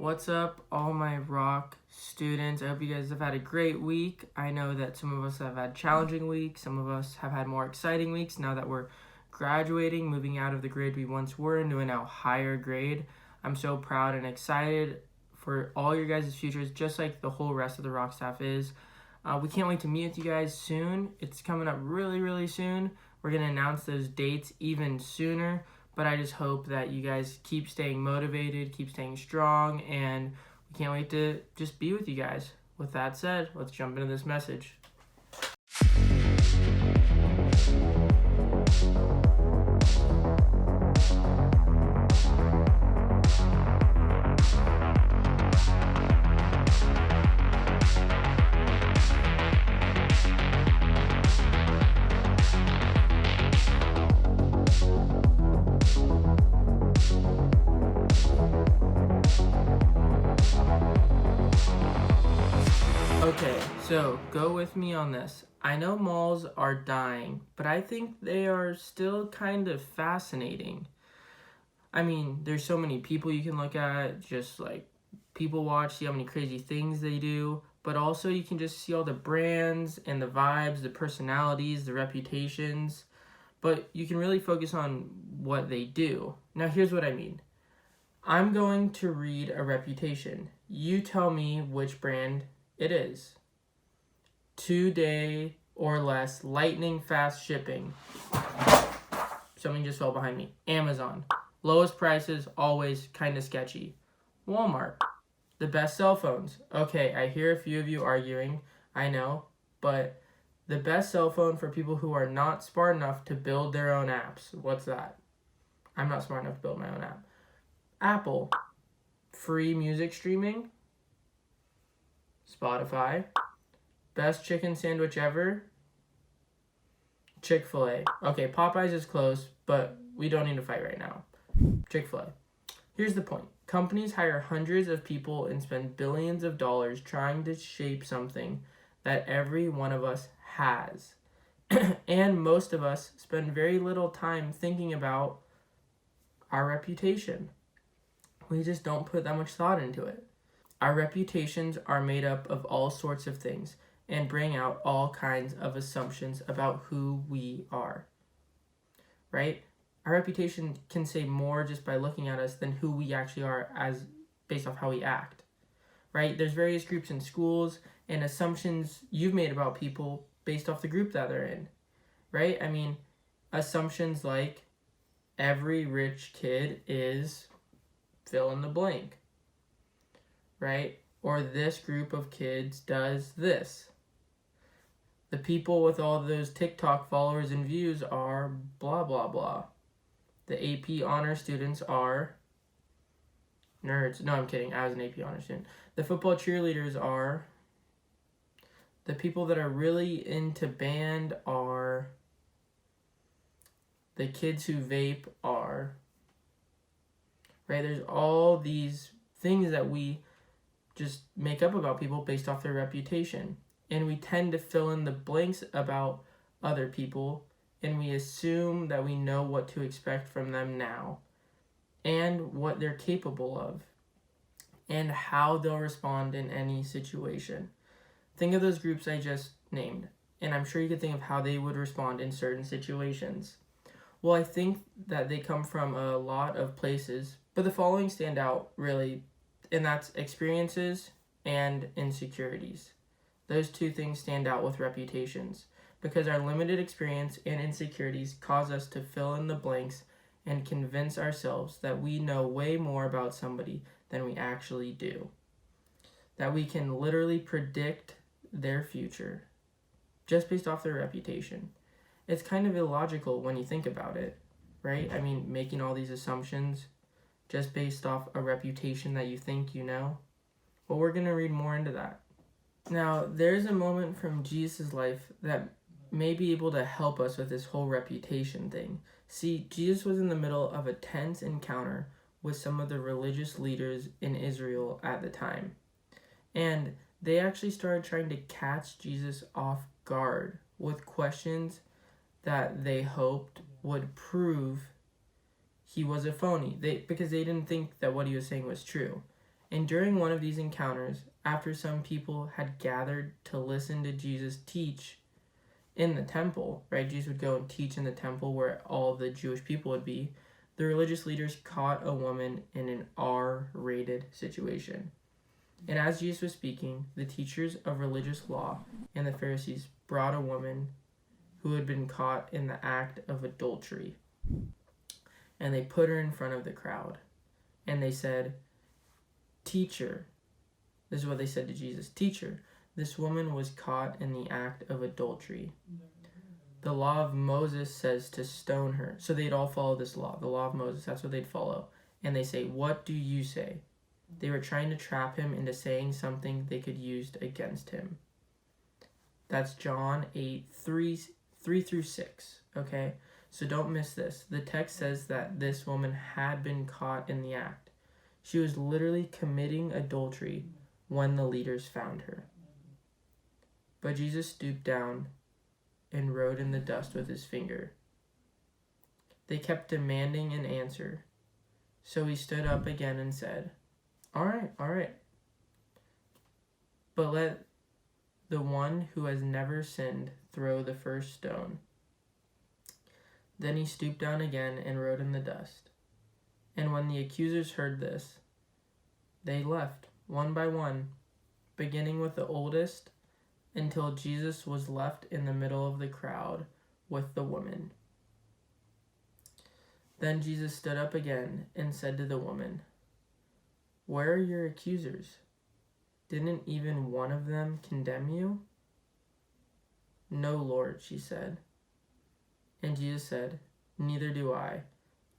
What's up, all my rock students? I hope you guys have had a great week. I know that some of us have had challenging weeks. Some of us have had more exciting weeks now that we're graduating, moving out of the grade we once were into a now higher grade. I'm so proud and excited for all your guys' futures, just like the whole rest of the rock staff is. We can't wait to meet with you guys soon. It's coming up really, really soon. We're going to announce those dates even sooner. But I just hope that you guys keep staying motivated, keep staying strong, and we can't wait to just be with you guys. With that said, let's jump into this message. Okay, so go with me on this. I know malls are dying, but I think they are still kind of fascinating. I mean, there's so many people you can look at, just like people watch, see how many crazy things they do, but also you can just see all the brands and the vibes, the personalities, the reputations, but you can really focus on what they do. Now, here's what I mean. I'm going to read a reputation. You tell me which brand it is. 2-day or less lightning fast shipping. Something just fell behind me. Amazon. Lowest prices, always kind of sketchy. Walmart. The best cell phones. Okay, I hear a few of you arguing. I know. But the best cell phone for people who are not smart enough to build their own apps. What's that? I'm not smart enough to build my own app. Apple. Free music streaming. Spotify. Best chicken sandwich ever. Chick-fil-A. Okay, Popeyes is close, but we don't need to fight right now. Chick-fil-A. Here's the point. Companies hire hundreds of people and spend billions of dollars trying to shape something that every one of us has. And most of us spend very little time thinking about our reputation. We just don't put that much thought into it. Our reputations are made up of all sorts of things and bring out all kinds of assumptions about who we are, right? Our reputation can say more just by looking at us than who we actually are as based off how we act, right? There's various groups in schools and assumptions you've made about people based off the group that they're in, right? I mean, assumptions like every rich kid is fill in the blank, right? Or this group of kids does this. The people with all those TikTok followers and views are blah, blah, blah. The AP honor students are nerds. No, I'm kidding. I was an AP honor student. The football cheerleaders are. The people that are really into band are. The kids who vape are. Right? There's all these things that we just make up about people based off their reputation. And we tend to fill in the blanks about other people, and we assume that we know what to expect from them now, and what they're capable of, and how they'll respond in any situation. Think of those groups I just named, and I'm sure you could think of how they would respond in certain situations. Well, I think that they come from a lot of places, but the following stand out really, and that's experiences and insecurities. Those two things stand out with reputations because our limited experience and insecurities cause us to fill in the blanks and convince ourselves that we know way more about somebody than we actually do. That we can literally predict their future just based off their reputation. It's kind of illogical when you think about it, right? I mean, making all these assumptions just based off a reputation that you think you know. But we're going to read more into that. Now, there's a moment from Jesus' life that may be able to help us with this whole reputation thing. See, Jesus was in the middle of a tense encounter with some of the religious leaders in Israel at the time. And they actually started trying to catch Jesus off guard with questions that they hoped would prove he was a phony. Because they didn't think that what he was saying was true. And during one of these encounters, after some people had gathered to listen to Jesus teach in the temple, right? Jesus would go and teach in the temple where all the Jewish people would be. The religious leaders caught a woman in an R-rated situation. And as Jesus was speaking, the teachers of religious law and the Pharisees brought a woman who had been caught in the act of adultery. And they put her in front of the crowd. And they said, "Teacher," this is what they said to Jesus, "Teacher, this woman was caught in the act of adultery. The law of Moses says to stone her." So they'd all follow this law, the law of Moses. That's what they'd follow. And they say, "What do you say?" They were trying to trap him into saying something they could use against him. That's John 8, 3 through 6, okay? So don't miss this. The text says that this woman had been caught in the act. She was literally committing adultery when the leaders found her. But Jesus stooped down and wrote in the dust with his finger. They kept demanding an answer. So he stood up again and said, all right. But let the one who has never sinned throw the first stone." Then he stooped down again and wrote in the dust. And when the accusers heard this, they left, one by one, beginning with the oldest, until Jesus was left in the middle of the crowd with the woman. Then Jesus stood up again and said to the woman, "Where are your accusers? Didn't even one of them condemn you?" "No, Lord," she said. And Jesus said, "Neither do I.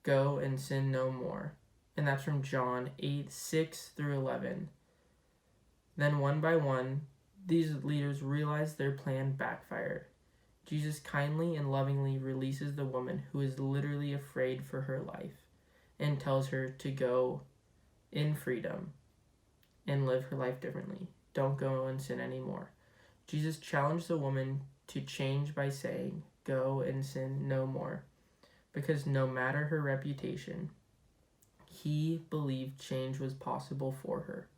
Go and sin no more." And that's from John 8, 6 through 11. Then one by one, these leaders realized their plan backfired. Jesus kindly and lovingly releases the woman who is literally afraid for her life and tells her to go in freedom and live her life differently. Don't go and sin anymore. Jesus challenged the woman to change by saying, "Go and sin no more," because no matter her reputation, he believed change was possible for her.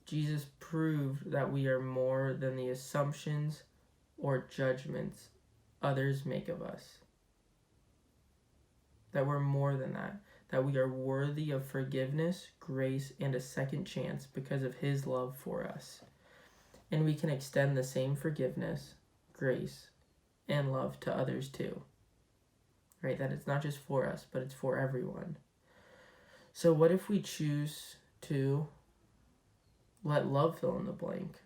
Jesus proved that we are more than the assumptions or judgments others make of us. That we're more than that. That we are worthy of forgiveness, grace, and a second chance because of his love for us. And we can extend the same forgiveness, grace, and love to others too. Right? That it's not just for us, but it's for everyone. So what if we choose to let love fill in the blank?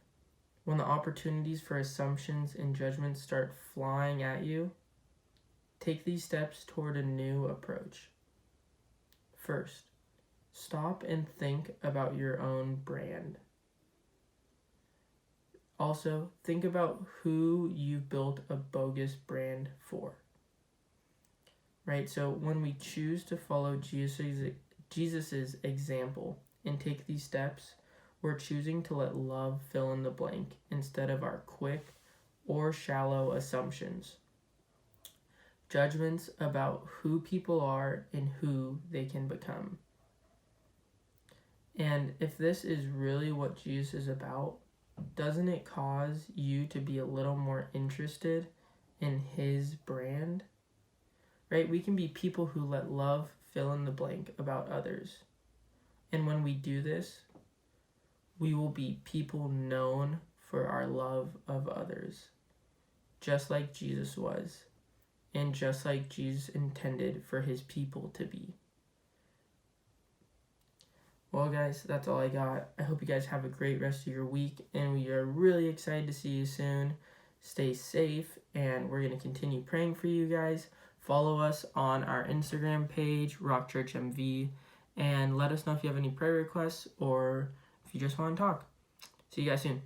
When the opportunities for assumptions and judgments start flying at you, take these steps toward a new approach. First, stop and think about your own brand. Also, think about who you've built a bogus brand for. Right? So when we choose to follow Jesus's example and take these steps, we're choosing to let love fill in the blank instead of our quick or shallow assumptions. Judgments about who people are and who they can become. And if this is really what Jesus is about, doesn't it cause you to be a little more interested in his brand? Right? We can be people who let love fill in the blank about others. And when we do this, we will be people known for our love of others, just like Jesus was, and just like Jesus intended for his people to be. Well, guys, that's all I got. I hope you guys have a great rest of your week, and we are really excited to see you soon. Stay safe, and we're going to continue praying for you guys. Follow us on our Instagram page, Rock Church MV, and let us know if you have any prayer requests or if you just want to talk. See you guys soon.